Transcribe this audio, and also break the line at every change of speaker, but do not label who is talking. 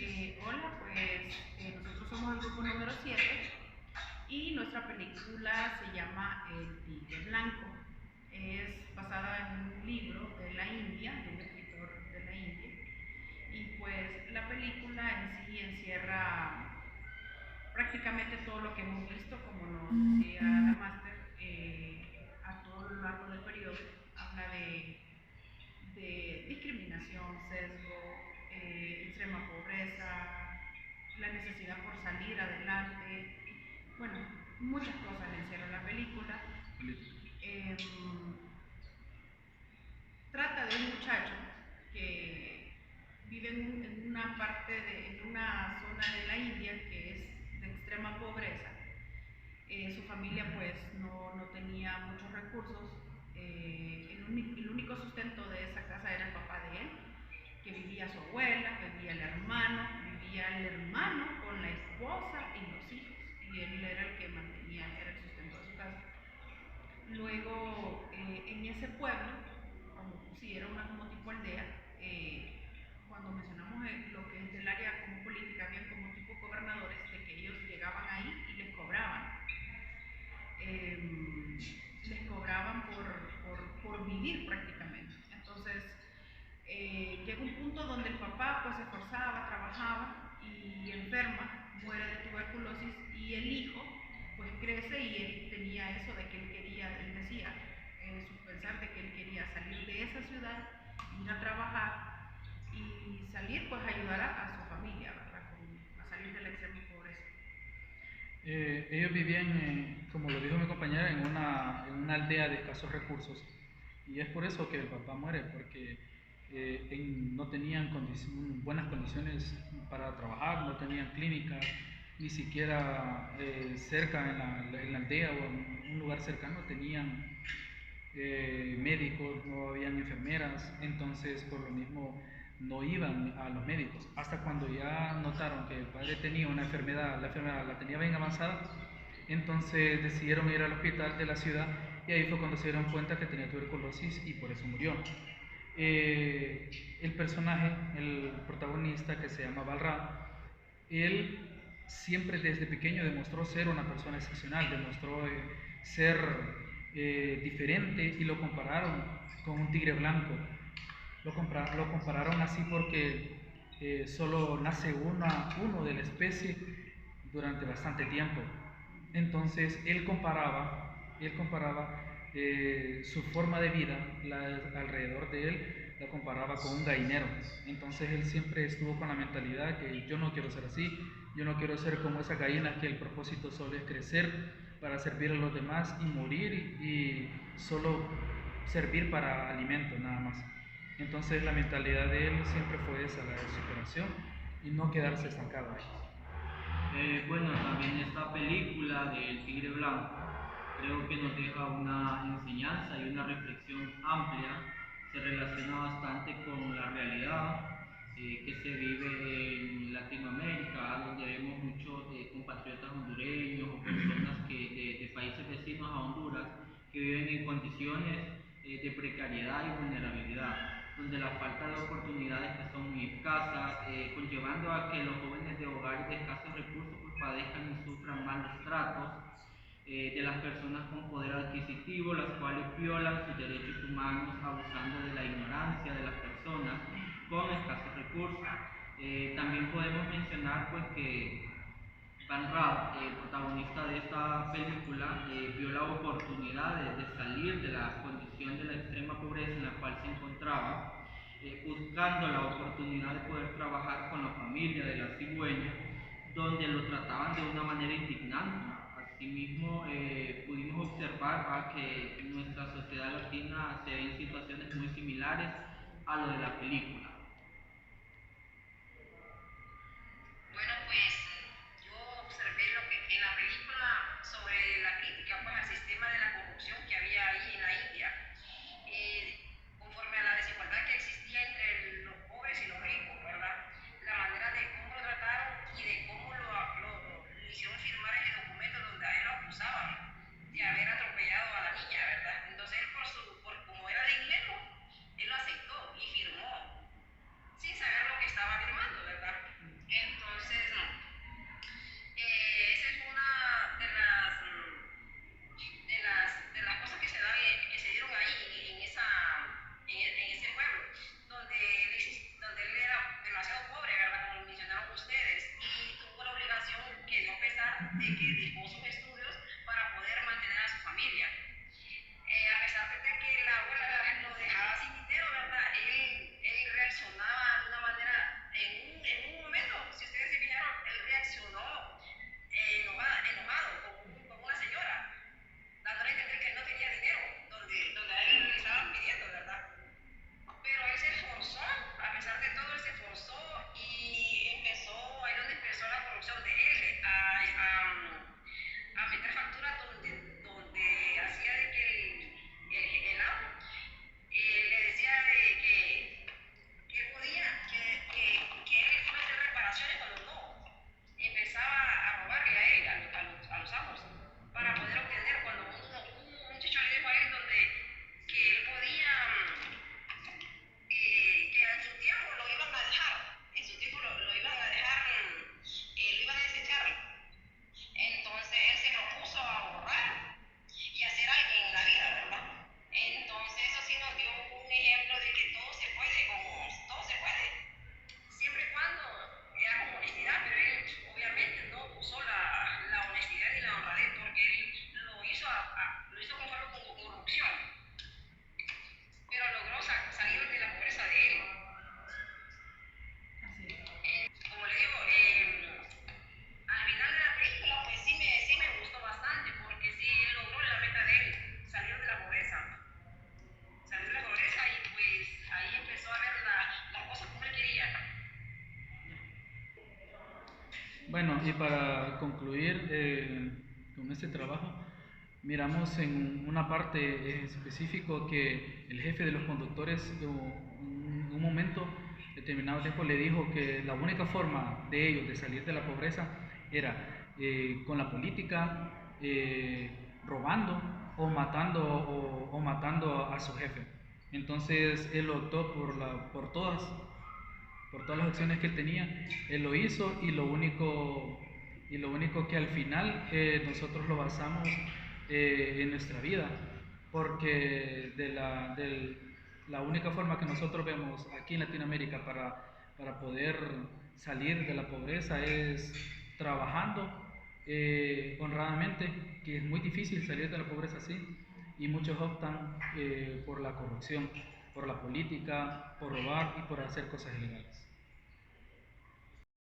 Hola, pues nosotros somos el grupo número 7 y nuestra película se llama El Tigre Blanco. Es basada en un libro de la India, de un escritor de la India, y pues la película en sí encierra prácticamente todo lo que hemos visto, como nos decía la máster, a todo lo largo del periodo. Habla de discriminación, sesgo, extrema pobreza, la necesidad por salir adelante, bueno, muchas cosas le encierra la película. Eh, Trata de un muchacho que vive en una parte en una zona de la India que es de extrema pobreza. Su familia pues no tenía muchos recursos. El único sustento de esa casa era el papá de él, que vivía su abuela, vivía el hermano con la esposa y los hijos, y él era el que mantenía, era el sustento de su casa. Luego, en ese pueblo, sí, era una como tipo aldea, cuando mencionamos lo que es del área como política, había como tipo gobernadores de que ellos llegaban ahí y les cobraban por vivir prácticamente. Entonces, llega un punto donde el papá pues se esforzaba, trabajaba y enferma, muere de tuberculosis, y el hijo pues crece y él tenía eso de que él quería, él decía, su pensar de que él quería salir de esa ciudad, ir a trabajar y salir pues a ayudar a su familia, ¿verdad? A salir de la extrema pobreza.
Ellos vivían, como lo dijo mi compañera, en una aldea de escasos recursos. Y es por eso que el papá muere, porque no tenían buenas condiciones para trabajar, no tenían clínicas, ni siquiera cerca en la aldea o en un lugar cercano tenían médicos, no habían enfermeras, entonces por lo mismo no iban a los médicos. Hasta cuando ya notaron que el padre tenía una enfermedad, la enfermedad la tenía bien avanzada, entonces decidieron ir al hospital de la ciudad y ahí fue cuando se dieron cuenta que tenía tuberculosis y por eso murió. El personaje, el protagonista que se llama Balram, él siempre desde pequeño demostró ser una persona excepcional, demostró ser diferente y lo compararon con un tigre blanco. Lo compararon así porque solo nace uno de la especie durante bastante tiempo. Entonces él comparaba su forma de vida alrededor de él, la comparaba con un gallinero. Entonces él siempre estuvo con la mentalidad que yo no quiero ser así, yo no quiero ser como esa gallina que el propósito solo es crecer para servir a los demás y morir y solo servir para alimento nada más. Entonces la mentalidad de él siempre fue esa, la de superación y no quedarse estancado ahí.
Bueno, también esta película del Tigre Blanco creo que nos deja una enseñanza y una reflexión amplia. Se relaciona bastante con la realidad que se vive en Latinoamérica, donde vemos muchos compatriotas hondureños o personas de países vecinos a Honduras que viven en condiciones de precariedad y vulnerabilidad, donde la falta de oportunidades que son muy escasas, conllevando a que los jóvenes de hogares de escasos recursos pues padezcan y sufran malos tratos de las personas con poder adquisitivo, las cuales violan sus derechos humanos abusando de la ignorancia de las personas con escasos recursos. También podemos mencionar pues que Van Raab, el protagonista de esta película, vio la oportunidad de salir de la condición de la extrema pobreza en la cual se encontraba, buscando la oportunidad de poder trabajar con la familia de la cigüeña, donde lo trataban de una manera indignante. Asimismo, pudimos observar que nuestra sociedad latina se ve en situaciones muy similares a lo de la película.
Bueno, pues yo observé lo que en la película sobre la crítica pues al sistema de la corrupción que había ahí en la India, conforme a la desigualdad que existía entre los pobres y los ricos, ¿verdad? La manera de cómo lo trataron y de cómo le hicieron firmar ese documento donde a él lo acusaban de haber atropellado a la niña, ¿verdad? Entonces él por como era dinero, él lo aceptó y firmó.
Bueno, y para concluir con este trabajo, miramos en una parte en específico que el jefe de los conductores en un momento determinado tiempo le dijo que la única forma de ellos de salir de la pobreza era con la política, robando o matando a su jefe. Entonces él optó por todas las opciones que él tenía, él lo hizo y lo único que al final nosotros lo basamos en nuestra vida, porque la única forma que nosotros vemos aquí en Latinoamérica para poder salir de la pobreza es trabajando honradamente, que es muy difícil salir de la pobreza así, y muchos optan por la corrupción, por la política, por robar y por hacer cosas ilegales.